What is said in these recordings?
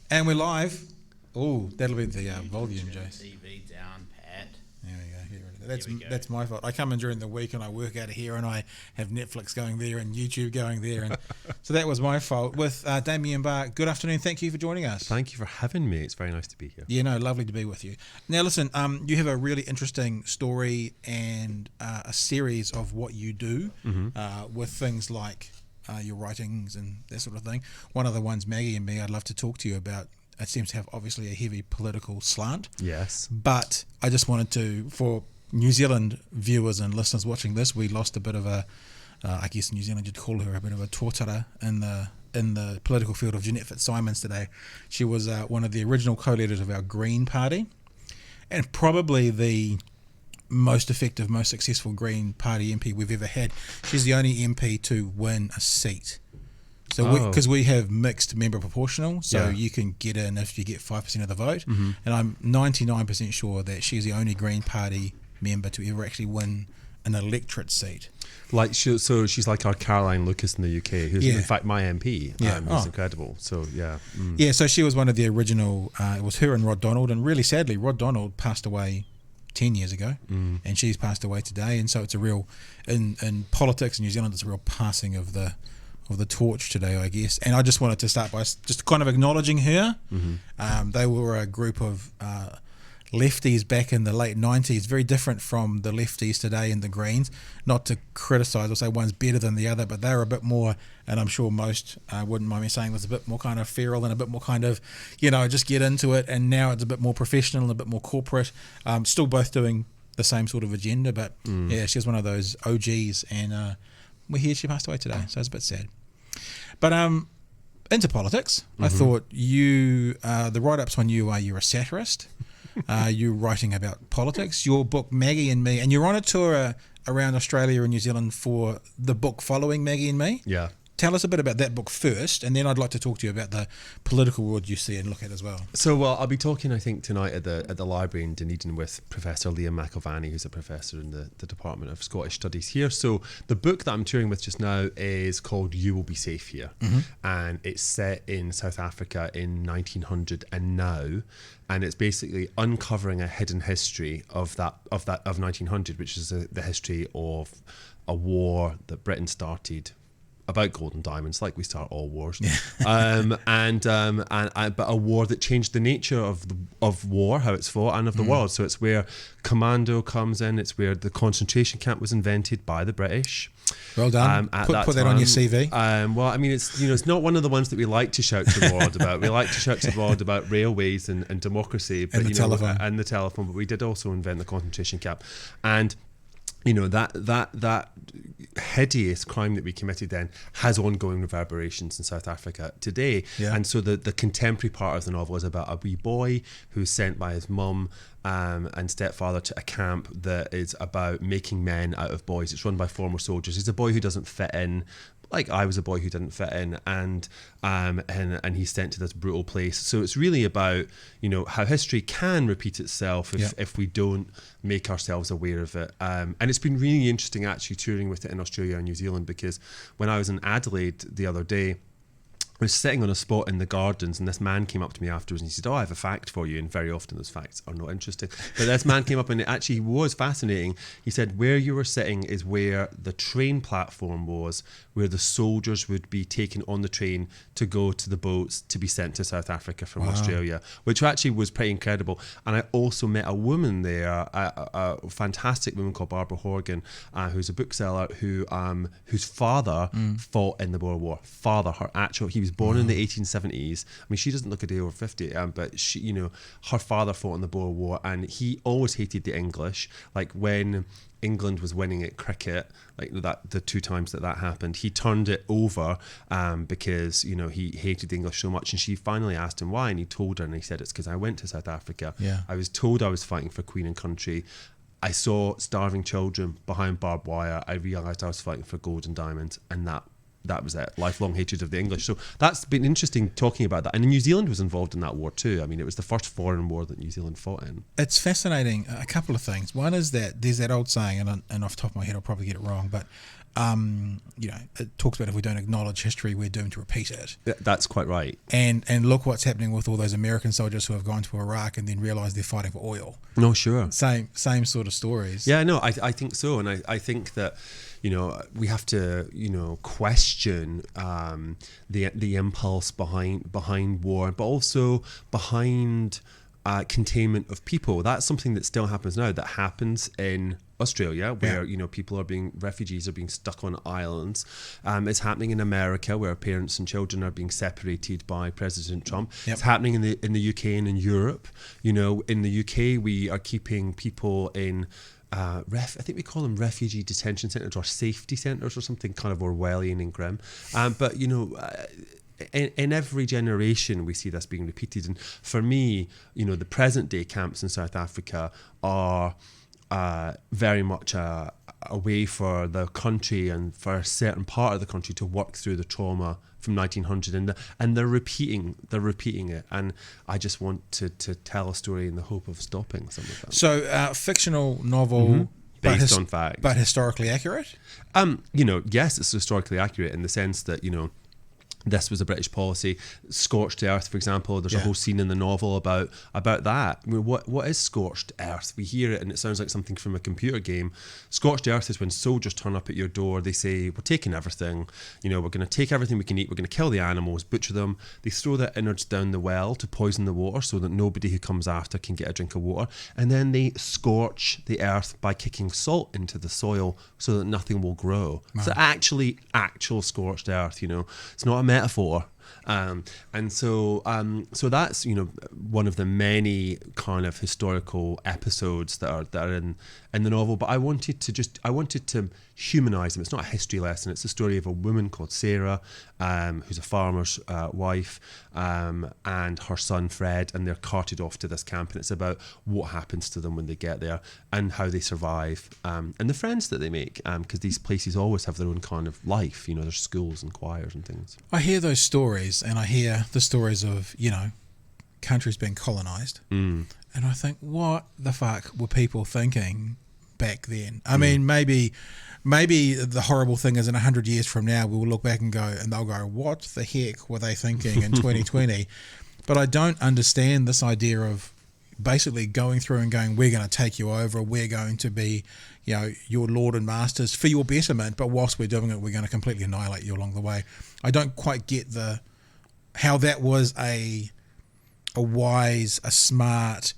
And we're live. Oh, that'll be the volume, Jace. TV down, Pat. There we go. That's Here we go. that's my fault. I come in during the week and I work out of here, and I have Netflix going there and YouTube going there, and so that was my fault. With Damian Barr, good afternoon. Thank you for joining us. Thank you for having me. It's very nice to be here. Yeah, no, lovely to be with you. Now, listen, you have a really interesting story and a series of what you do with things like your writings and that sort of thing. One of the ones, Maggie and Me, I'd love to talk to you about. It seems to have obviously a heavy political slant. Yes. But I just wanted to, for New Zealand viewers and listeners watching this, we lost a bit of a, I guess in New Zealand you'd call her a bit of a tōtara in the political field of Jeanette Fitzsimons today. She was one of the original co-leaders of our Green Party, and probably the most effective, most successful Green Party MP we've ever had. She's the only MP to win a seat. So because we have mixed member proportional, so you can get in if you get 5% of the vote, and I'm 99% sure that she's the only Green Party member to ever actually win an electorate seat. Like so she's like our Caroline Lucas in the UK, who's in fact my MP. Who's incredible. So yeah. So she was one of the original. It was her and Rod Donald, and really sadly, Rod Donald passed away 10 years ago, and she's passed away today. And so it's a real in politics in New Zealand, it's a real passing of the torch today, I guess. And I just wanted to start by just kind of acknowledging her. They were a group of lefties back in the late 90s, very different from the lefties today and the Greens. Not to criticise or say one's better than the other, but they're a bit more, and I'm sure most wouldn't mind me saying this, a bit more kind of feral and a bit more kind of, just get into it. And now it's a bit more professional and a bit more corporate. Still both doing the same sort of agenda, but yeah, she's one of those OGs, and we hear she passed away today, so it's a bit sad. But into politics, I thought you, the write-ups on you are you're a satirist. You're writing about politics. Your book, Maggie and Me, and you're on a tour around Australia and New Zealand for the book following Maggie and Me. Yeah. Tell us a bit about that book first, and then I'd like to talk to you about the political world you see and look at as well. So, I'll be talking, I think, tonight at the library in Dunedin with Professor Liam McIlvanney, who's a professor in the Department of Scottish Studies here. So, the book that I'm touring with just now is called You Will Be Safe Here, and it's set in South Africa in 1900 and now, and it's basically uncovering a hidden history of 1900, which is the history of a war that Britain started about gold and diamonds, like we start all wars, but a war that changed the nature of war, how it's fought, and of the world. So it's where commando comes in. It's where the concentration camp was invented by the British. Well done. Put that on your CV. Well, I mean, it's not one of the ones that we like to shout to the world about. We like to shout to the world about railways and democracy, but and the telephone. But we did also invent the concentration camp, and that hideous crime that we committed then has ongoing reverberations in South Africa today. And so the contemporary part of the novel is about a wee boy who's sent by his mum and stepfather to a camp that is about making men out of boys. It's run by former soldiers. He's a boy who doesn't fit in, like I was a boy who didn't fit in, and he's sent to this brutal place. So it's really about how history can repeat itself if we don't make ourselves aware of it. And it's been really interesting actually touring with it in Australia and New Zealand, because when I was in Adelaide the other day, I was sitting on a spot in the gardens, and this man came up to me afterwards and he said, I have a fact for you. And very often those facts are not interesting. But this man came up and it actually was fascinating. He said, where you were sitting is where the train platform was, where the soldiers would be taken on the train to go to the boats to be sent to South Africa from Australia, which actually was pretty incredible. And I also met a woman there, a fantastic woman called Barbara Horgan, who's a bookseller whose father fought in the Boer War. He was born in the 1870s. I mean, she doesn't look a day over 50, but she, her father fought in the Boer War, and he always hated the English. Like when England was winning at cricket, like that, the two times that happened, he turned it over because he hated the English so much. And she finally asked him why, and he told her, and he said, it's because I went to South Africa. I was told I was fighting for Queen and country. I saw starving children behind barbed wire. I realised I was fighting for gold and diamonds, and that was it. Lifelong hatred of the English. So that's been interesting talking about that. And New Zealand was involved in that war too. I mean, it was the first foreign war that New Zealand fought in. It's fascinating. A couple of things. One is that there's that old saying, and off the top of my head I'll probably get it wrong, but it talks about if we don't acknowledge history, we're doomed to repeat it. That's quite right. And look what's happening with all those American soldiers who have gone to Iraq and then realised they're fighting for oil. No, sure. Same sort of stories. Yeah, no, I think so. And I think that, we have to, question the impulse behind war, but also behind containment of people. That's something that still happens now, that happens in Australia, where refugees are being stuck on islands. It's happening in America, where parents and children are being separated by President Trump. Yep. It's happening in the UK and in Europe. In the UK, we are keeping people in I think we call them refugee detention centres or safety centres or something kind of Orwellian and grim. But in every generation we see this being repeated. And for me, the present day camps in South Africa are very much a way for the country and for a certain part of the country to work through the trauma from 1900, and they're repeating it, and I just want to tell a story in the hope of stopping some of that. So fictional novel based on fact, but historically accurate. Yes, it's historically accurate in the sense that this was a British policy. Scorched Earth, for example, there's a whole scene in the novel about that. I mean, what is Scorched Earth? We hear it and it sounds like something from a computer game. Scorched Earth is when soldiers turn up at your door. They say, we're taking everything. We're going to take everything we can eat. We're going to kill the animals, butcher them. They throw their innards down the well to poison the water so that nobody who comes after can get a drink of water. And then they scorch the earth by kicking salt into the soil so that nothing will grow. Wow. So actual scorched earth, it's not a metaphor. And so that's one of the many kind of historical episodes that are in the novel. But I wanted to humanize them. It's not a history lesson. It's the story of a woman called Sarah, who's a farmer's wife, and her son Fred, and they're carted off to this camp, and it's about what happens to them when they get there and how they survive, and the friends that they make, because these places always have their own kind of life. There's schools and choirs and things. I hear those stories, and I hear the stories of countries being colonised, and I think, what the fuck were people thinking back then? I mean, maybe the horrible thing is in 100 years from now we will look back and they'll go, what the heck were they thinking in 2020? But I don't understand this idea of basically going through and going, we're going to take you over, we're going to be your lord and masters for your betterment, but whilst we're doing it, we're going to completely annihilate you along the way. I don't quite get how that was a wise, a smart,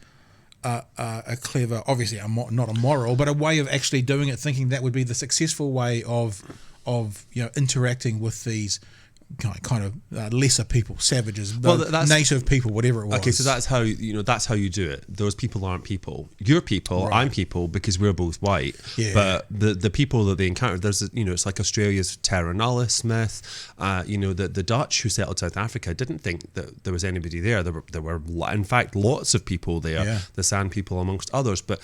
a clever, obviously not a moral, but a way of actually doing it, thinking that would be the successful way of interacting with these kind of lesser people, savages, native people, whatever it was. Okay, so that's how you do it. Those people aren't people. You're people. Right. I'm people because we're both white. Yeah. But the people that they encountered, there's it's like Australia's terra nullius myth. The Dutch who settled South Africa didn't think that there was anybody there. There were in fact lots of people there. Yeah. The Sand people amongst others. But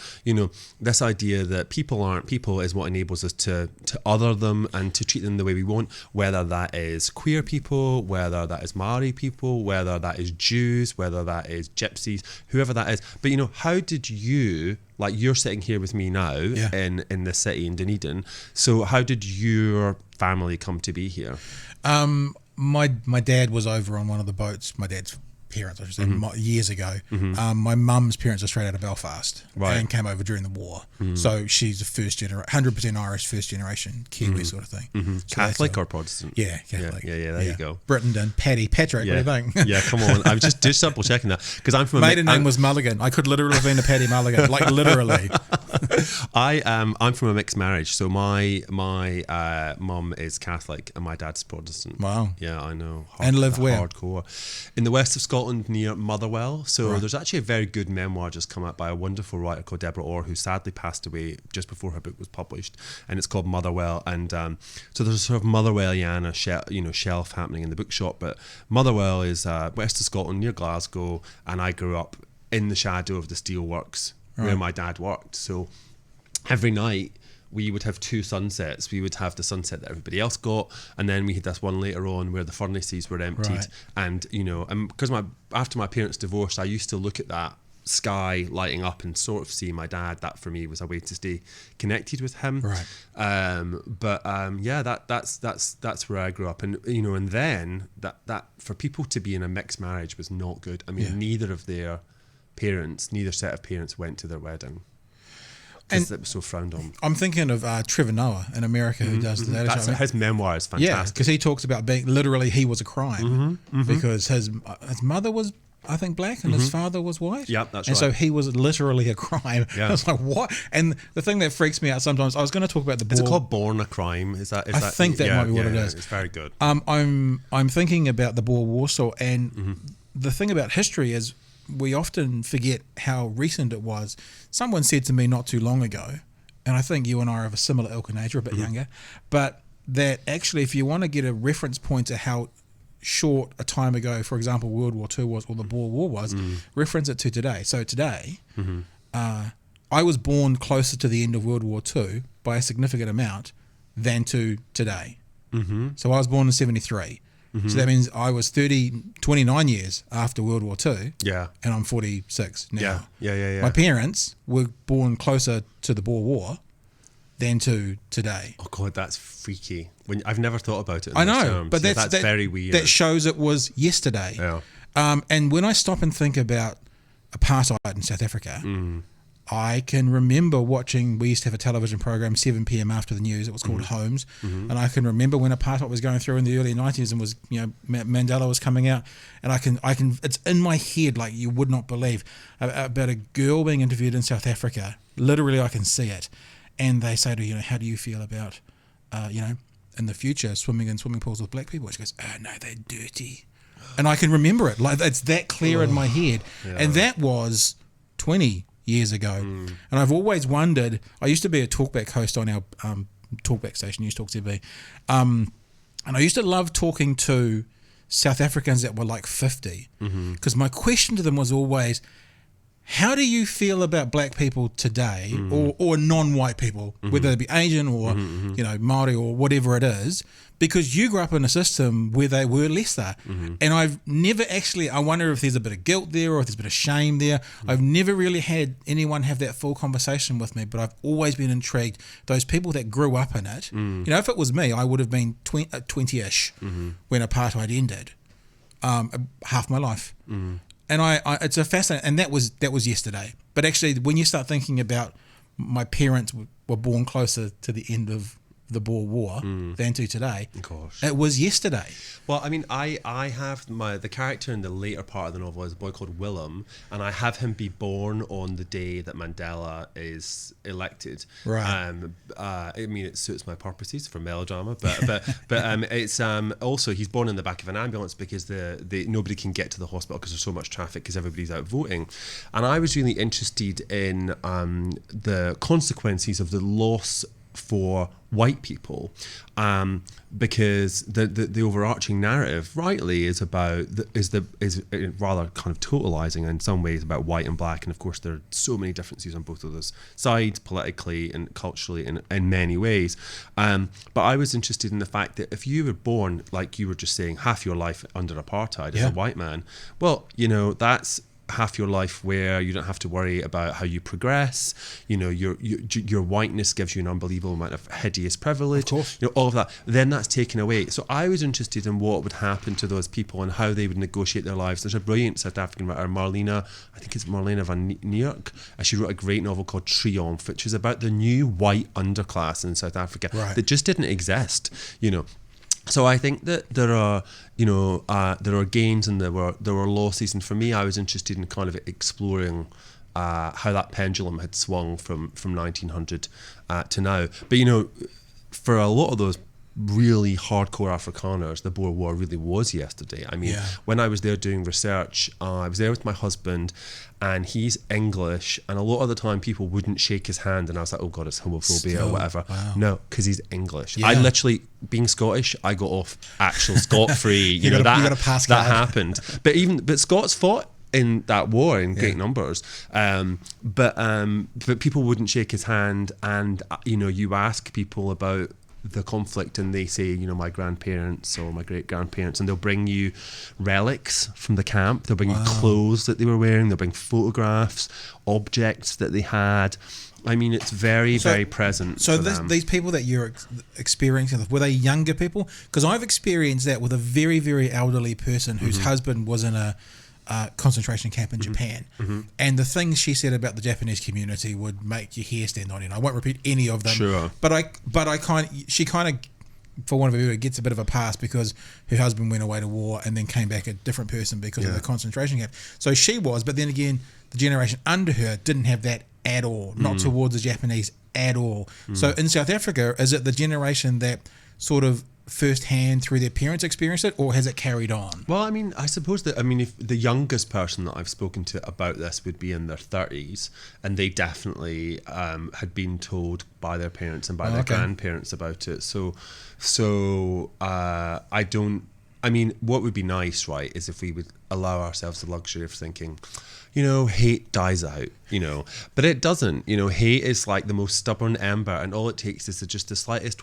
this idea that people aren't people is what enables us to other them and to treat them the way we want, whether that is queer people, whether that is Maori people, whether that is Jews, whether that is gypsies, whoever that is. But how did you, like, you're sitting here with me now in the city in Dunedin, so how did your family come to be here? My dad was over on one of the boats. My dad's parents, I should say, years ago. My mum's parents are straight out of Belfast and came over during the war. So she's a 100% Irish, first generation Kiwi sort of thing. So Catholic or Protestant? Yeah, Catholic. Yeah, there you go. Britton, Patrick, what do you think? Yeah, come on. I was just double checking that because I'm from maiden name was Mulligan. I could literally have been a Paddy Mulligan, like literally. I'm from a mixed marriage, so my mum is Catholic and my dad's Protestant. Wow. Yeah, I know. And live where? Hardcore. In the west of Scotland, near Motherwell. So there's actually a very good memoir just come out by a wonderful writer called Deborah Orr, who sadly passed away just before her book was published, and it's called Motherwell. And so there's a sort of Motherwelliana shelf happening in the bookshop, but Motherwell is west of Scotland near Glasgow, and I grew up in the shadow of the steelworks where my dad worked. So every night we would have two sunsets. We would have the sunset that everybody else got, and then we had this one later on where the furnaces were emptied. And because after my parents divorced, I used to look at that sky lighting up and sort of seeing my dad, that for me was a way to stay connected with him. Right. That's where I grew up, and and then that for people to be in a mixed marriage was not good. I mean, neither set of parents went to their wedding. Because it was so frowned on. I'm thinking of Trevor Noah in America, who does that. His memoir is fantastic. Yeah, because he talks about being literally he was a crime because his mother was, I think, black and his father was white. Yep, that's right. And so he was literally a crime. Yeah. I was like, what? And the thing that freaks me out sometimes, I was going to talk about the. Is it called Born a Crime? I think that might be what it is. It's very good. I'm thinking about the Boer Warsaw, and the thing about history is, we often forget how recent it was. Someone said to me not too long ago, and I think you and I are of a similar ilk and age, or a bit younger, but that actually if you want to get a reference point to how short a time ago, for example, World War II was or the Boer War was, reference it to today. So today, I was born closer to the end of World War II by a significant amount than to today. So I was born in 1973. So that means I was 29 years after World War II. Yeah. And I'm 46 now. Yeah. My parents were born closer to the Boer War than to today. Oh God, that's freaky. I've never thought about it in I know, those terms. but that's very weird. That shows it was yesterday. Yeah. And when I stop and think about apartheid in South Africa, I can remember watching, we used to have a television program 7 p.m. after the news. It was called Homes. And I can remember when apartheid was going through in the early 90s and was, Mandela was coming out, and I can it's in my head like you would not believe about a girl being interviewed in South Africa. Literally I can see it. And they say to her, how do you feel about in the future swimming in swimming pools with black people? She goes, oh no, they're dirty. And I can remember it, like it's that clear in my head. Yeah. And that was 20 years ago. And I've always wondered, I used to be a talkback host on our talkback station, News Talk TV, and I used to love talking to South Africans that were like 50, because my question to them was always, how do you feel about black people today, or non-white people, whether they be Asian or Māori or whatever it is, because you grew up in a system where they were lesser. And I've never actually, I wonder if there's a bit of guilt there or if there's a bit of shame there. I've never really had anyone have that full conversation with me, but I've always been intrigued. Those people that grew up in it, if it was me, I would have been 20-ish when apartheid ended, half my life. And I it's a fascinating, and that was yesterday. But actually, when you start thinking about my parents were born closer to the end of the Boer War than to today, it was yesterday. Well, I mean, I have the character in the later part of the novel is a boy called Willem, and I have him be born on the day that Mandela is elected. Right. I mean, it suits my purposes for melodrama, but it's also he's born in the back of an ambulance because nobody can get to the hospital because there's so much traffic because everybody's out voting. And I was really interested in the consequences of the loss for white people, because the overarching narrative, rightly, is rather kind of totalizing in some ways about white and black, and of course there are so many differences on both of those sides, politically and culturally, in many ways. But I was interested in the fact that if you were born, like you were just saying, half your life under apartheid as a white man, well, that's half your life where you don't have to worry about how you progress. Your whiteness gives you an unbelievable amount of hideous privilege. Of course. All of that. Then that's taken away. So I was interested in what would happen to those people and how they would negotiate their lives. There's a brilliant South African writer, Marlene van Niekerk. She wrote a great novel called Triumph, which is about the new white underclass in South Africa that just didn't exist. So I think that there are gains and there were losses, and for me, I was interested in kind of exploring how that pendulum had swung from 1900 to now. But for a lot of those really hardcore Afrikaners, the Boer War really was yesterday. I mean, when I was there doing research, I was there with my husband, and he's English, and a lot of the time people wouldn't shake his hand, and I was like, oh God, it's homophobia or whatever. Wow. No, because he's English. I literally, being Scottish, I got off actual scot-free. That happened. But Scots fought in that war in great numbers, but people wouldn't shake his hand, and you ask people about the conflict, and they say, you know, my grandparents or my great grandparents, and they'll bring you relics from the camp. They'll bring you clothes that they were wearing. They'll bring photographs, objects that they had. I mean, it's very present. So these people that you're experiencing, were they younger people? Because I've experienced that with a very, very elderly person whose husband was in a concentration camp in Japan, and the things she said about the Japanese community would make your hair stand on end. I won't repeat any of them. Sure. But she kind of, for one of a word, gets a bit of a pass because her husband went away to war and then came back a different person because of the concentration camp. So she was, but then again, the generation under her didn't have that at all, not towards the Japanese at all. So in South Africa, is it the generation that sort of firsthand through their parents experienced it, or has it carried on? Well, I mean, I suppose that, I mean, if the youngest person that I've spoken to about this would be in their 30s, and they definitely had been told by their parents and by their grandparents about it. So I mean, what would be nice, right, is if we would allow ourselves the luxury of thinking, you know, hate dies out, you know, but it doesn't. You know, hate is like the most stubborn ember, and all it takes is just the slightest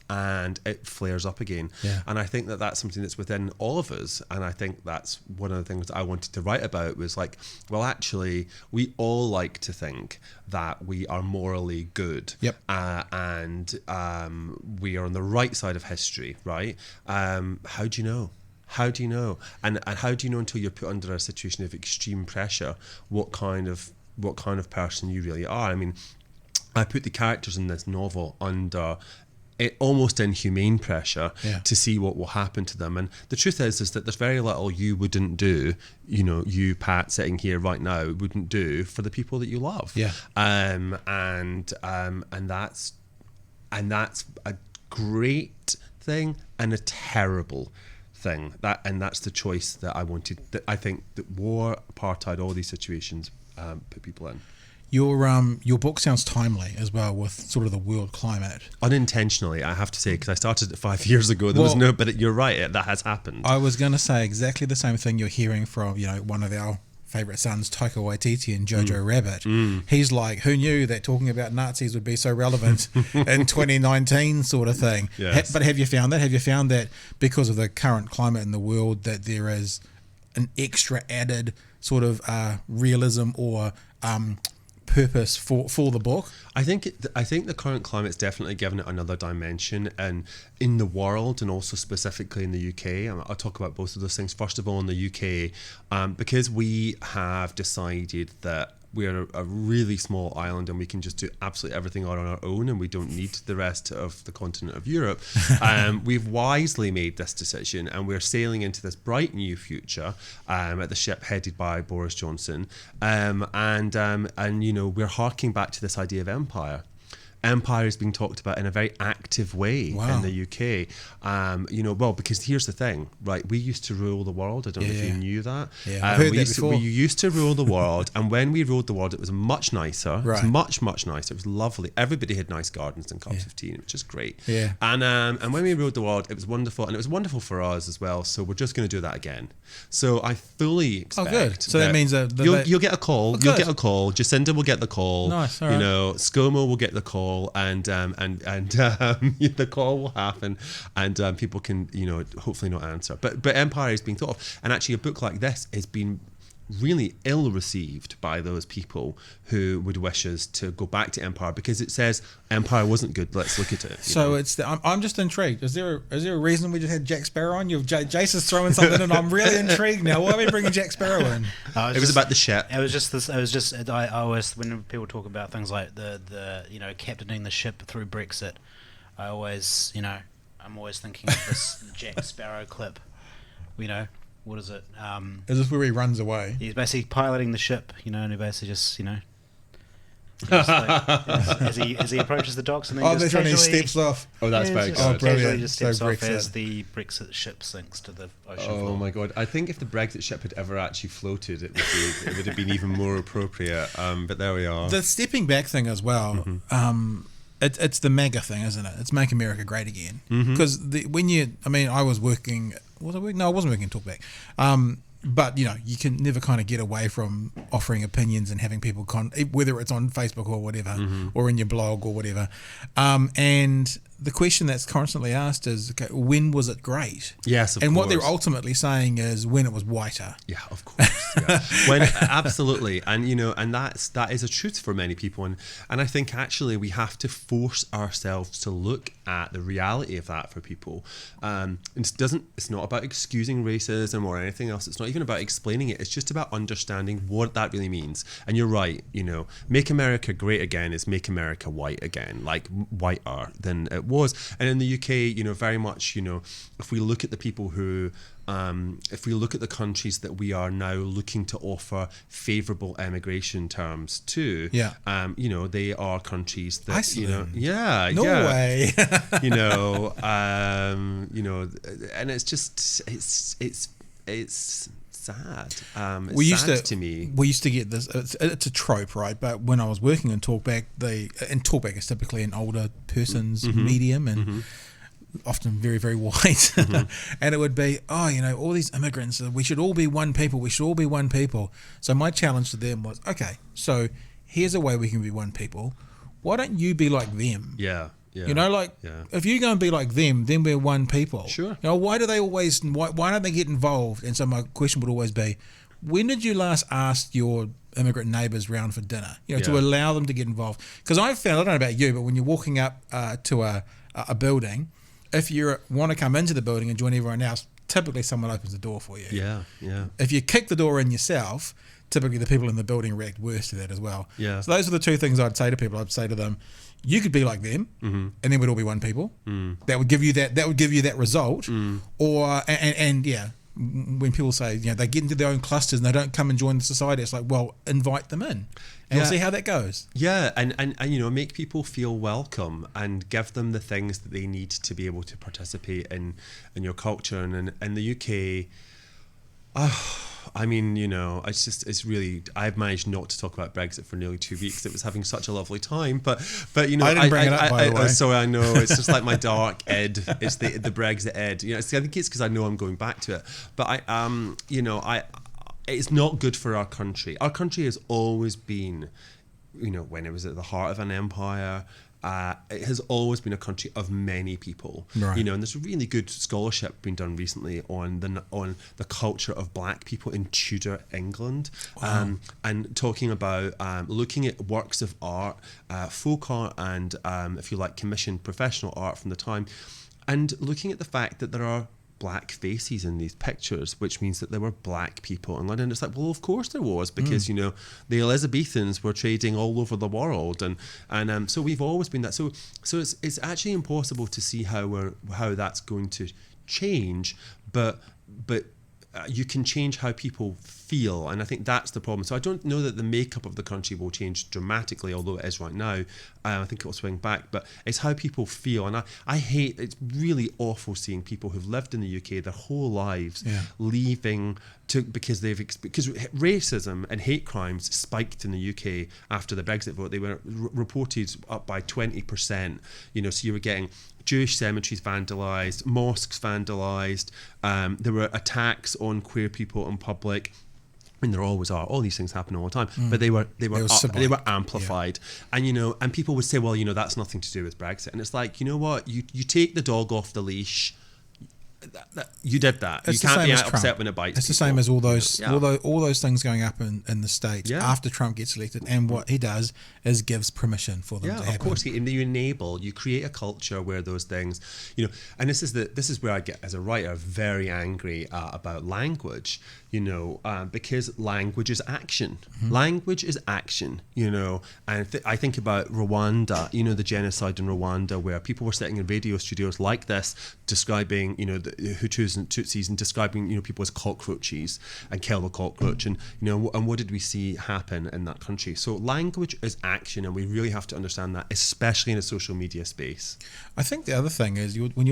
and it flares up again. And I think that that's something that's within all of us, and I think that's one of the things that I wanted to write about, was like, well, actually we all like to think that we are morally good, and we are on the right side of history, right? How do you know? How do you know? And how do you know until you're put under a situation of extreme pressure what kind of person you really are? I mean, I put the characters in this novel under almost inhumane pressure to see what will happen to them. And the truth is that there's very little you wouldn't do, you know, you, Pat, sitting here right now, wouldn't do for the people that you love. And that's a great thing and a terrible thing. That's the choice that I wanted. That I think that war, apartheid, all these situations put people in. Your book sounds timely as well, with sort of the world climate. Unintentionally, I have to say, because I started it 5 years ago. But you're right, that has happened. I was going to say exactly the same thing you're hearing from, you know, one of our favourite sons, Taika Waititi and Jojo Rabbit. He's like, who knew that talking about Nazis would be so relevant in 2019 sort of thing. But have you found that? Have you found that because of the current climate in the world that there is an extra added sort of realism or purpose for the book? I think the current climate's definitely given it another dimension, and in the world, and also specifically in the UK. I'll talk about both of those things. First of all, in the UK, because we have decided that we're a really small island and we can just do absolutely everything on our own, and we don't need the rest of the continent of Europe. We've wisely made this decision, and we're sailing into this bright new future at the ship headed by Boris Johnson, and you know, we're harking back to this idea of empire. Empire is being talked about in a very active way in the UK. You know, well, because here's the thing, right? We used to rule the world. I don't know if you knew that. I've heard that before. We used to rule the world, and when we ruled the world, it was much nicer. It was much nicer. It was lovely. Everybody had nice gardens and cups of tea, which is great. And when we ruled the world, it was wonderful, and it was wonderful for us as well. So we're just going to do that again. So I fully expect. Oh, good. So that means you'll get a call. Oh, you'll get a call. Jacinda will get the call. Nice. All you right. know, ScoMo will get the call. And the call will happen, and people can, you know, hopefully not answer. But empire is being thought of, and actually a book like this has been really ill received by those people who would wish us to go back to empire, because it says empire wasn't good. Let's look at it. So I'm just intrigued. Is there a reason we just had Jack Sparrow on? Jace is throwing something in. I'm really intrigued now. Why are we bringing Jack Sparrow in? It was about the ship. It was just I always, when people talk about things like the you know, captaining the ship through Brexit, I always, you know, I'm always thinking of this Jack Sparrow clip. You know, what is it? Is this where he runs away? He's basically piloting the ship, you know, and he basically just, you know, just like, as he approaches the docks, and then that's when he steps off. Oh, that's very good. Oh, brilliant. Casually just steps off Brexit. as the Brexit ship sinks to the ocean floor. Oh my God! I think if the Brexit ship had ever actually floated, it would have been even more appropriate. But there we are. The stepping back thing as well. It's the MAGA thing, isn't it? It's Make America Great Again. Because I was working. Was I working? No, I wasn't working in Talkback. But you know, you can never kind of get away from offering opinions and having people whether it's on Facebook or whatever, or in your blog or whatever. And the question that's constantly asked is, okay, when was it great? Yes, of and course. what they're ultimately saying is when it was whiter. Yeah, of course. Yeah. Absolutely, and and that is a truth for many people, and I think actually we have to force ourselves to look at the reality of that for people. It's not about excusing racism or anything else. It's not even about explaining it. It's just about understanding what that really means. And you're right. Make America great again is make America white again, like whiter than it was. And in the UK, very much, if we look at the people who, if we look at the countries that we are now looking to offer favourable immigration terms to, they are countries that, Iceland. Norway. And it's just, it's sad. It's sad to me. We used to get this. It's a trope, right? But when I was working in talkback, talkback is typically an older person's medium and often very, very white. And it would be, all these immigrants, we should all be one people. We should all be one people. So my challenge to them was, okay, so here's a way we can be one people. Why don't you be like them? Yeah. If you go and be like them, then we're one people. Sure. Why do they always? Why don't they get involved? And so my question would always be, when did you last ask your immigrant neighbours round for dinner? To allow them to get involved. Because I've found, I don't know about you, but when you're walking up to a building, if you want to come into the building and join everyone else, typically someone opens the door for you. Yeah. If you kick the door in yourself, typically the people in the building react worse to that as well. Yeah. So those are the two things I'd say to people. I'd say to them, you could be like them, and then we'd all be one people. That would give you that. That would give you that result. Or when people say they get into their own clusters and they don't come and join the society, it's like, well, invite them in, and we'll see how that goes. Yeah, and make people feel welcome and give them the things that they need to be able to participate in your culture. And in the UK, it's really, I've managed not to talk about Brexit for nearly 2 weeks. It was having such a lovely time, but I didn't bring it up, by the way. Sorry, I know, it's just like my dark ed. It's the Brexit ed. I think it's because I know I'm going back to it. But it's not good for our country. Our country has always been, when it was at the heart of an empire. It has always been a country of many people, right. And there's really good scholarship being done recently on the culture of black people in Tudor England, and talking about looking at works of art, folk art, and if you like, commissioned professional art from the time, and looking at the fact that there are black faces in these pictures, which means that there were black people in London. It's like, well, of course there was, because the Elizabethans were trading all over the world, and so we've always been that. So it's actually impossible to see how that's going to change, but you can change how people feel, and I think that's the problem. So I don't know that the makeup of the country will change dramatically, although it is right now. I think it will swing back, but it's how people feel. And I hate, it's really awful seeing people who've lived in the UK their whole lives leaving because racism and hate crimes spiked in the UK after the Brexit vote. They were reported up by 20%. So you were getting Jewish cemeteries vandalised, mosques vandalised. There were attacks on queer people in public. And there always are. All these things happen all the time, but they were amplified, and people would say, well, that's nothing to do with Brexit, and it's like, you know what, you take the dog off the leash. You did that. It's you can't be upset when it bites. It's the same as all those things going up in the States after Trump gets elected, and what he does is gives permission for them to happen. Of course, you create a culture where those things, and this is where I get, as a writer, very angry about language, because language is action. Language is action, and I think about Rwanda, the genocide in Rwanda, where people were sitting in radio studios like this, describing, the Hutus and Tutsis, and describing, people as cockroaches and kill the cockroach, and what did we see happen in that country? So language is action, and we really have to understand that, especially in a social media space. I think the other thing is, when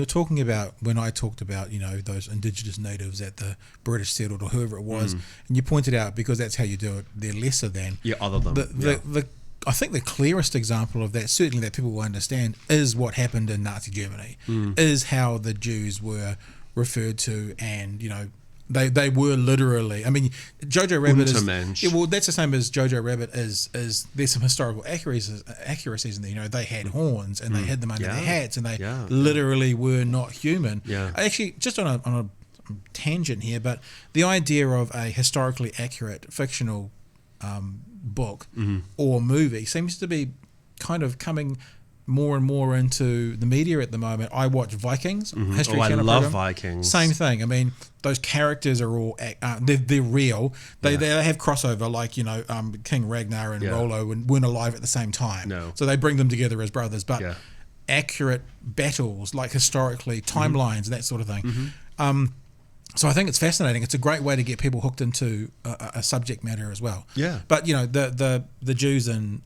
I talked about, those indigenous natives that the British settled, or whoever it was, and you pointed out, because that's how you do it, they're lesser than. Other than. I think the clearest example of that, certainly that people will understand, is what happened in Nazi Germany, is how the Jews were referred to and, They were literally. I mean, Jojo Rabbit Untermensch. is. Well, that's the same as Jojo Rabbit is. There's some historical accuracies in there. You know, they had horns and they hid them under their hats, and they literally were not human. Yeah. Actually, just on a tangent here, but the idea of a historically accurate fictional book or movie seems to be kind of coming more and more into the media at the moment. I watch Vikings, History I Channel love program. Vikings. Same thing. I mean, those characters are all they're real. They have crossover, like, you know, King Ragnar and Rollo weren't alive at the same time. No. So they bring them together as brothers. But accurate battles, like historically, timelines and that sort of thing. So I think it's fascinating. It's a great way to get people hooked into a subject matter as well. Yeah. But, you know, the Jews in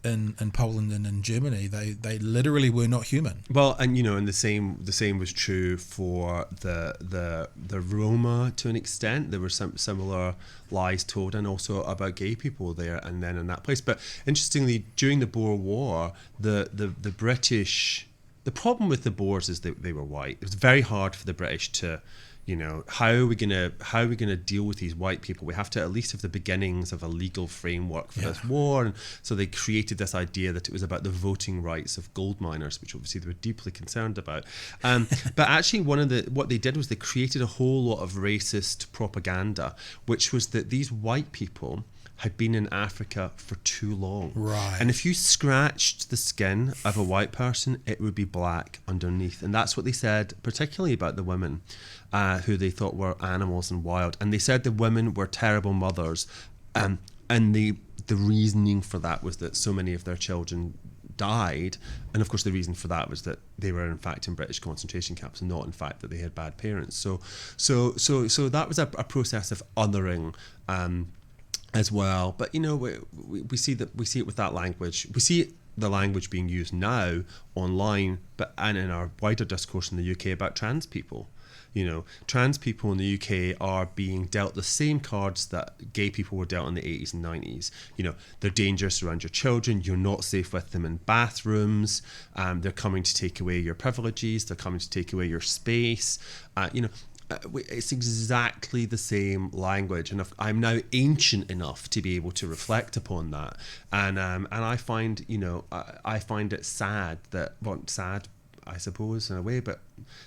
Poland and in Germany, they literally were not human. Well, and you know, and the same was true for the Roma to an extent. There were some similar lies told, and also about gay people there and then in that place. But interestingly, during the Boer War, the British, the problem with the Boers is that they were white. It was very hard for the British to, you know, how are we gonna deal with these white people? We have to at least have the beginnings of a legal framework for this war. And so they created this idea that it was about the voting rights of gold miners, which obviously they were deeply concerned about. But actually, what they did was they created a whole lot of racist propaganda, which was that these white people had been in Africa for too long. Right. And if you scratched the skin of a white person, it would be black underneath. And that's what they said, particularly about the women, who they thought were animals and wild. And they said the women were terrible mothers. And the reasoning for that was that so many of their children died. And of course, the reason for that was that they were in fact in British concentration camps, and not in fact that they had bad parents. So that was a process of othering, as well. But you know, we see it with that language. We see the language being used now online, and in our wider discourse in the UK about trans people. You know, trans people in the UK are being dealt the same cards that gay people were dealt in the 80s and 90s. You know, they're dangerous around your children. You're not safe with them in bathrooms. They're coming to take away your privileges. They're coming to take away your space. You know. It's exactly the same language, and I'm now ancient enough to be able to reflect upon that, and I find, you know, I find it sad I suppose in a way, but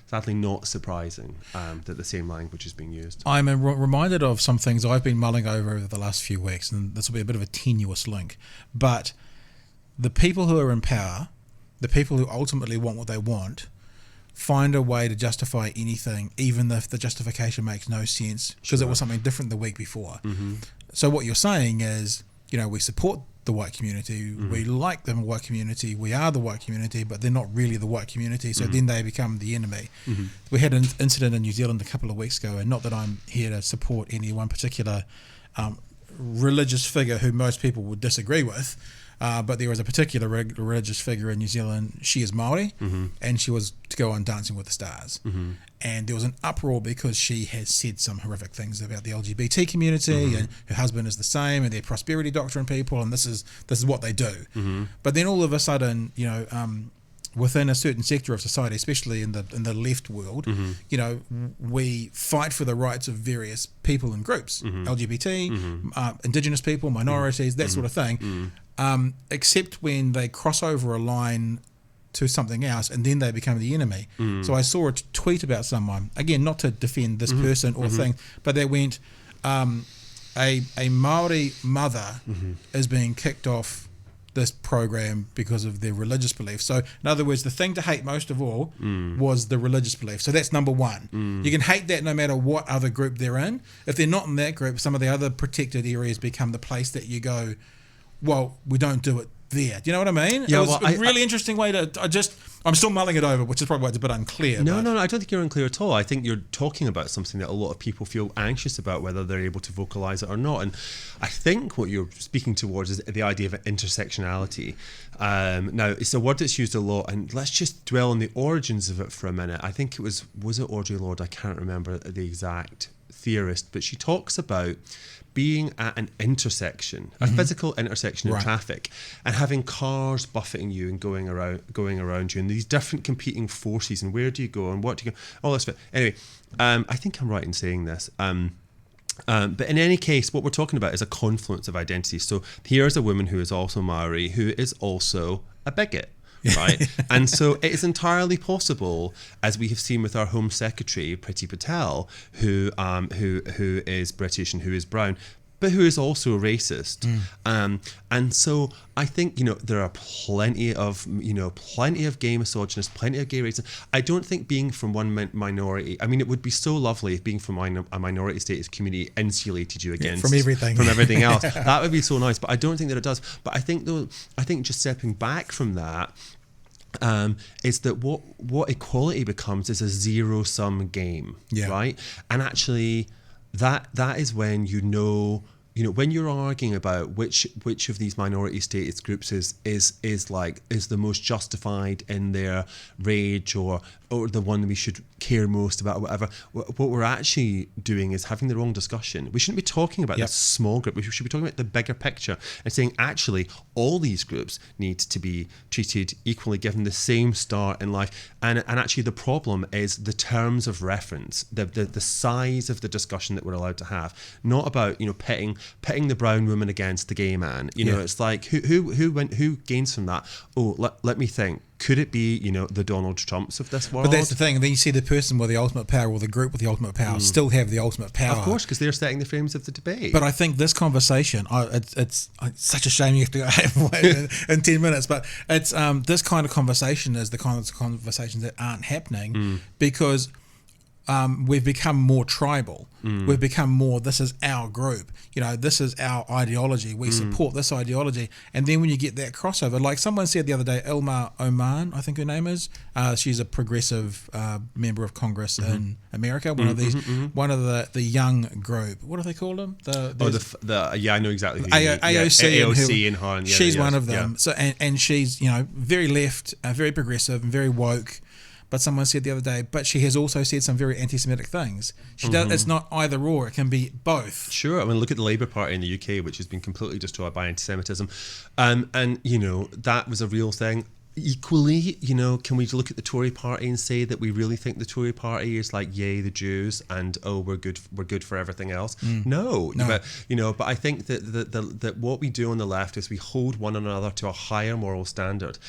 sadly not surprising that the same language is being used. I'm reminded of some things I've been mulling over the last few weeks, and this will be a bit of a tenuous link, but the people who are in power, the people who ultimately want what they want, find a way to justify anything, even if the justification makes no sense, because it was something different the week before. So what you're saying is, you know, we support the white community, we like the white community, we are the white community, but they're not really the white community, so then they become the enemy. We had an incident in New Zealand a couple of weeks ago, and not that I'm here to support any one particular religious figure who most people would disagree with, but there was a particular religious figure in New Zealand. She is Māori, and she was to go on Dancing with the Stars. And there was an uproar because she has said some horrific things about the LGBT community, and her husband is the same, and they're prosperity doctrine people, and this is what they do. But then all of a sudden, you know, within a certain sector of society, especially in the left world, you know, we fight for the rights of various people and groups, LGBT, Indigenous people, minorities, that sort of thing. Except when they cross over a line to something else, and then they become the enemy. So I saw a tweet about someone, again, not to defend this person or thing, but they went, a Maori mother is being kicked off this program because of their religious beliefs. So in other words, the thing to hate most of all was the religious belief. So that's number one. You can hate that no matter what other group they're in. If they're not in that group, some of the other protected areas become the place that you go, well, we don't do it there. Do you know what I mean? Yeah, it was a really interesting way to... I'm still mulling it over, which is probably why it's a bit unclear. No, I don't think you're unclear at all. I think you're talking about something that a lot of people feel anxious about, whether they're able to vocalise it or not. And I think what you're speaking towards is the idea of intersectionality. Now, it's a word that's used a lot, and let's just dwell on the origins of it for a minute. I think it was it Audre Lorde? I can't remember the exact theorist, but she talks about being at an intersection, a physical intersection in traffic, and having cars buffeting you and going around you, and these different competing forces, and where do you go and what do you go, all this bit. Anyway, I think I'm right in saying this. But in any case, what we're talking about is a confluence of identities. So here's a woman who is also Maori, who is also a bigot. Right, and so it is entirely possible, as we have seen with our Home Secretary Priti Patel, who is British and who is brown, but who is also a racist. And so I think, there are plenty of gay misogynists, plenty of gay racists. I don't think being from one minority, I mean, it would be so lovely if being from a minority status community insulated you against from everything else. That would be so nice, but I don't think that it does. But I think just stepping back from that, is that what equality becomes is a zero-sum game, right? And actually, that is when when you're arguing about which of these minority status groups is the most justified in their rage or the one we should care most about or whatever, what we're actually doing is having the wrong discussion. We shouldn't be talking about this small group. We should be talking about the bigger picture and saying actually all these groups need to be treated equally, given the same start in life. And actually the problem is the terms of reference, the size of the discussion that we're allowed to have, not about pitting the brown woman against the gay man. It's like who gains from that? Let me think. Could it be, the Donald Trumps of this world? But that's the thing. And then you see the person with the ultimate power or the group with the ultimate power still have the ultimate power. Of course, because they're setting the frames of the debate. But I think this conversation, it's such a shame you have to go halfway in 10 minutes, but it's this kind of conversation is the kind of conversations that aren't happening because we've become more tribal. We've become more, this is our group, this is our ideology, we support this ideology. And then when you get that crossover, like someone said the other day, Ilma Oman, I think her name is, she's a progressive member of Congress in America, one of the young group, what do they call them? I know exactly who AOC and Han. She's one of them. So and she's very left, very progressive and very woke. But someone said the other day, but she has also said some very anti-Semitic things. She does. It's not either or. It can be both. Sure. I mean, look at the Labour Party in the UK, which has been completely destroyed by anti-Semitism. And that was a real thing. Equally, can we look at the Tory Party and say that we really think the Tory Party is like, yay, the Jews, and we're good for everything else? No. But I think that what we do on the left is we hold one another to a higher moral standard.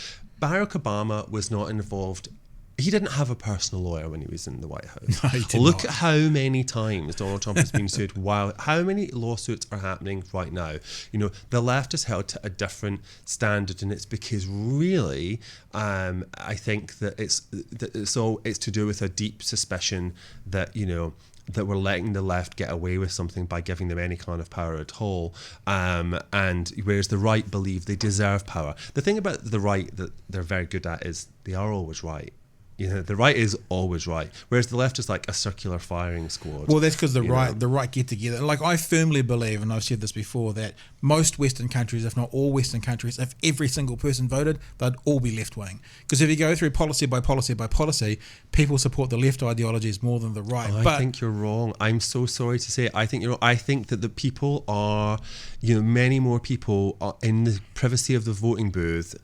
Barack Obama was not involved. He didn't have a personal lawyer when he was in the White House. No, he did Look not. at how many times Donald Trump has been sued. How many lawsuits are happening right now? The left is held to a different standard, and it's because really, I think that it's to do with a deep suspicion that that we're letting the left get away with something by giving them any kind of power at all. And whereas the right believe they deserve power. The thing about the right that they're very good at is they are always right. The right is always right, whereas the left is like a circular firing squad. Well, that's because the right get together. Like, I firmly believe, and I've said this before, that most Western countries, if not all Western countries, if every single person voted, they'd all be left-wing. Because if you go through policy by policy by policy, people support the left ideologies more than the right. I think you're wrong. I'm so sorry to say it. I think you're wrong. I think that the people are, many more people are in the privacy of the voting booth.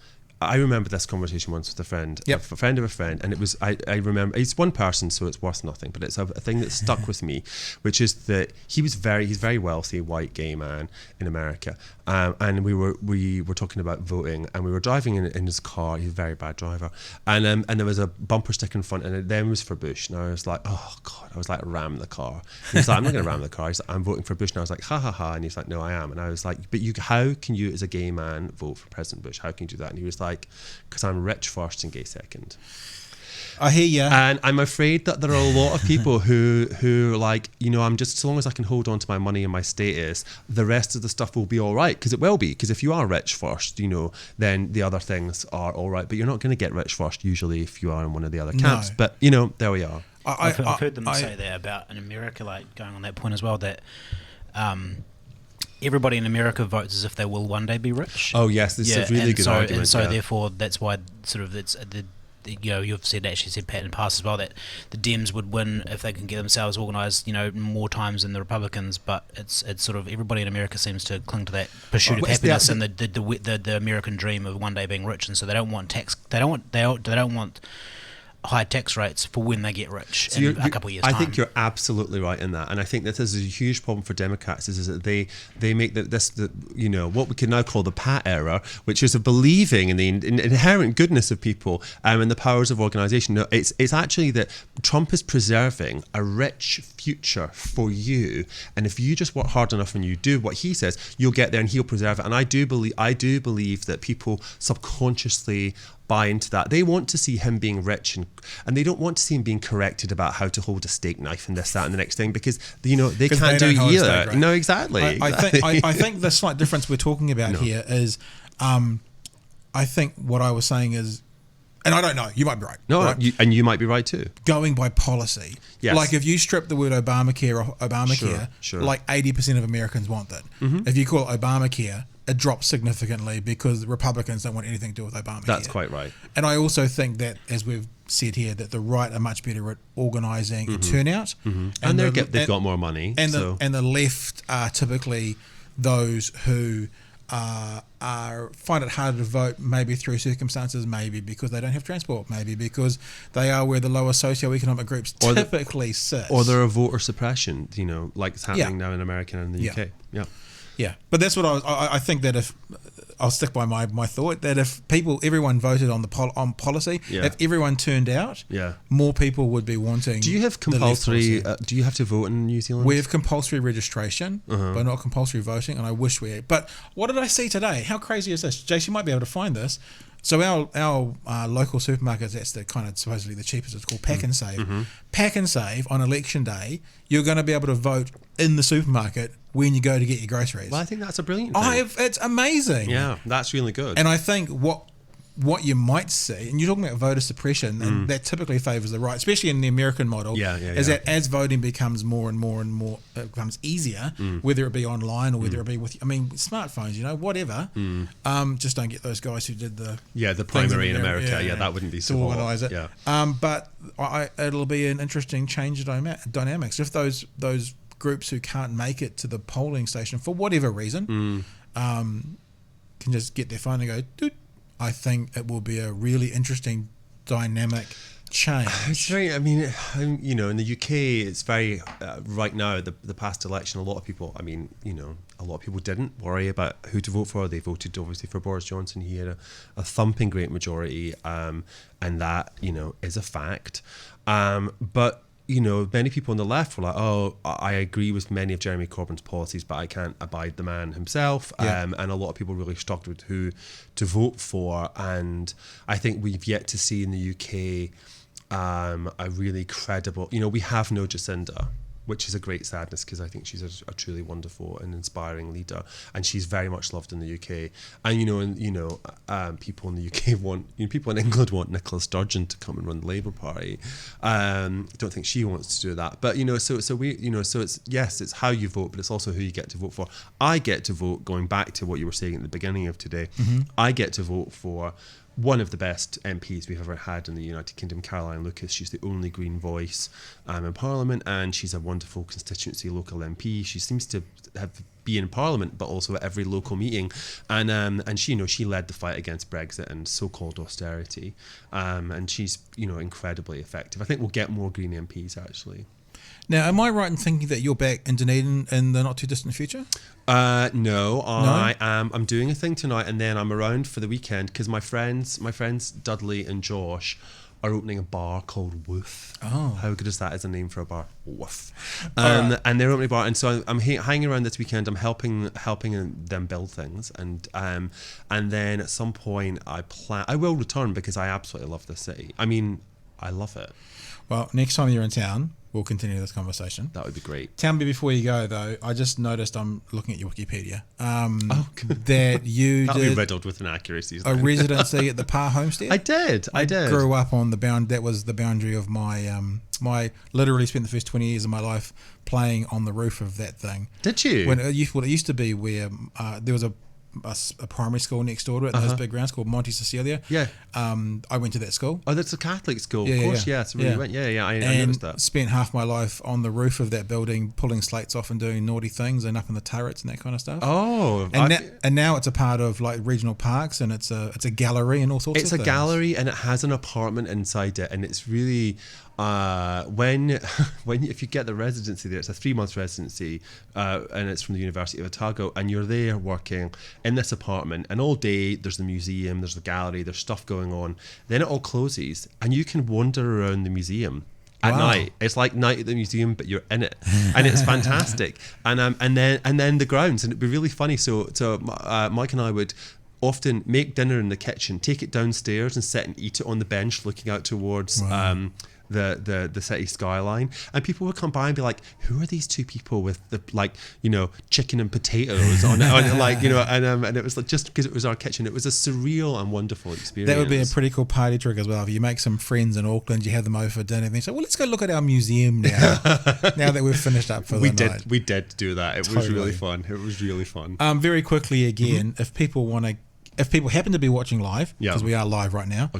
I remember this conversation once with a friend, a friend of a friend, and it was, I remember, it's one person, so it's worth nothing, but it's a thing that stuck with me, which is that he's very wealthy, white gay man in America, and we were talking about voting, and we were driving in his car. He's a very bad driver, and there was a bumper sticker in front, and it then was for Bush, and I was like, oh God, I was like, ram the car. He was like, I'm not going to ram the car. He's like, I'm voting for Bush, and I was like, ha ha ha, and he's like, no, I am, and I was like, but how can you as a gay man vote for President Bush? How can you do that? And he was like, because I'm rich first and gay second. I hear you. And I'm afraid that there are a lot of people who like, I'm just, so long as I can hold on to my money and my status, the rest of the stuff will be all right, because it will be. Because if you are rich first, then the other things are all right. But you're not going to get rich first usually if you are in one of the other camps. No. But, there we are. I've heard them say that about in America, like going on that point as well, that everybody in America votes as if they will one day be rich. Oh yes, this is a really good argument. And so therefore, that's why sort of it's you've said Pat in the past as well, that the Dems would win if they can get themselves organised, more times than the Republicans. But it's sort of everybody in America seems to cling to that pursuit of happiness and the American dream of one day being rich, and so they don't want tax. They don't want high tax rates for when they get rich So in a couple of years' time. I think you're absolutely right in that, and I think this is a huge problem for Democrats is that they make what we can now call the Pat error, which is of believing in the inherent goodness of people and the powers of organisation. No, it's actually that Trump is preserving a rich future for you, and if you just work hard enough and you do what he says, you'll get there, and he'll preserve it. And I do believe that people subconsciously buy into that. They want to see him being rich, and they don't want to see him being corrected about how to hold a steak knife and this, that, and the next thing, because they can't do it either. Right? No, exactly. I think the slight difference we're talking about here is, I think what I was saying is, and I don't know, you might be right. No, right? You might be right too. Going by policy. Yes. Like if you strip the word Obamacare, sure. like 80% of Americans want that. Mm-hmm. If you call it Obamacare, it drops significantly because the Republicans don't want anything to do with Obamacare. That's quite right. And I also think that, as we've said here, that the right are much better at organising a turnout. Mm-hmm. And they've got more money. And the left are typically those who find it harder to vote, maybe through circumstances, maybe because they don't have transport, maybe because they are where the lower socioeconomic groups typically sit. Or they're a voter suppression, like it's happening now in America and the UK. Yeah, but that's what I think that if I'll stick by my thought that if everyone voted on on policy, if everyone turned out, more people would be wanting. Do you have compulsory? Do you have to vote in New Zealand? We have compulsory registration, but not compulsory voting, and I wish we had. But what did I see today? How crazy is this? Jace, you might be able to find this. So our local supermarkets, that's the kind of supposedly the cheapest. It's called Pack and Save. Mm-hmm. Pack and Save on election day, you're going to be able to vote in the supermarket when you go to get your groceries. Well, I think that's a brilliant thing. It's amazing. Yeah, that's really good. And I think what you might see, and you're talking about voter suppression, and that typically favours the right, especially in the American model, is that as voting becomes more and more and more, it becomes easier, whether it be online or whether it be with, smartphones, whatever. Just don't get those guys who did the primary in America. Yeah, that wouldn't be so to organise it. Yeah. But it'll be an interesting change of dynamics if those groups who can't make it to the polling station for whatever reason can just get their phone and go, doot. I think it will be a really interesting dynamic change. It's very, in the UK, it's very, right now, the past election, a lot of people didn't worry about who to vote for. They voted, obviously, for Boris Johnson. He had a thumping great majority, and that, is a fact. But many people on the left were like, oh, I agree with many of Jeremy Corbyn's policies, but I can't abide the man himself. And a lot of people really struggled with who to vote for. And I think we've yet to see in the UK a really credible, we have no Jacinda, which is a great sadness because I think she's a truly wonderful and inspiring leader, and she's very much loved in the UK. And people in the UK people in England want Nicola Sturgeon to come and run the Labour Party. Don't think she wants to do that, but so it's how you vote, but it's also who you get to vote for. I get to vote, going back to what you were saying at the beginning of today. I get to vote for one of the best MPs we've ever had in the United Kingdom, Caroline Lucas. She's the only Green voice in Parliament, and she's a wonderful constituency local MP. She seems to be in Parliament, but also at every local meeting. And she led the fight against Brexit and so-called austerity. And she's incredibly effective. I think we'll get more Green MPs actually. Now, am I right in thinking that you're back in Dunedin in the not too distant future? No, I am. I'm doing a thing tonight, and then I'm around for the weekend because my friends Dudley and Josh are opening a bar called Woof. Oh, how good is that as a name for a bar? Woof. And they're opening a bar, and so I'm hanging around this weekend. I'm helping them build things, and then at some point I will return because I absolutely love this city. I love it. Well, next time you're in town, we'll continue this conversation. That would be great. Tell me before you go, though, I just noticed, I'm looking at your Wikipedia, that you That'll did be riddled with inaccuracies. a residency at the Parr Homestead. I did. I grew up on that was the boundary of my, literally spent the first 20 years of my life playing on the roof of that thing. Did you? When it used to be where there was a a primary school next door to it, those big grounds called Monte Cecilia. Yeah. I went to that school. Oh, that's a Catholic school. Yeah, of course, yeah. yeah. That's where you went. Yeah, I noticed that. Spent half my life on the roof of that building, pulling slates off and doing naughty things, and up in the turrets and that kind of stuff. Oh, and now it's a part of like regional parks, and it's a gallery and all sorts of things. It's a gallery, and it has an apartment inside it, and it's really if you get the residency there, it's a 3-month residency, and it's from the University of Otago, and you're there working in this apartment, and all day there's the museum, there's the gallery, there's stuff going on. Then it all closes, and you can wander around the museum at night. It's like night at the museum, but you're in it, and it's fantastic. And then the grounds, and it'd be really funny. So Mike and I would often make dinner in the kitchen, take it downstairs, and sit and eat it on the bench, looking out towards the city skyline, and people would come by and be like, who are these two people with the chicken and potatoes on like, and it was like, just because it was our kitchen, it was a surreal and wonderful experience. That would be a pretty cool party trick as well. If you make some friends in Auckland, you have them over for dinner, and you say, well, let's go look at our museum now now that we've finished up for the night. We did do that. It was really fun. Very quickly again, if people happen to be watching live, because we are live right now,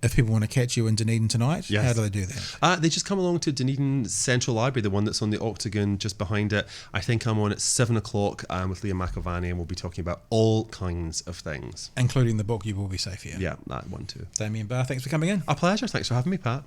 if people want to catch you in Dunedin tonight, how do they do that? They just come along to Dunedin Central Library, the one that's on the Octagon just behind it. I think I'm on at 7 o'clock with Liam McIlvany, and we'll be talking about all kinds of things, including the book You Will Be Safe Here. Yeah, that one too. Damian Barr, thanks for coming in. A pleasure. Thanks for having me, Pat.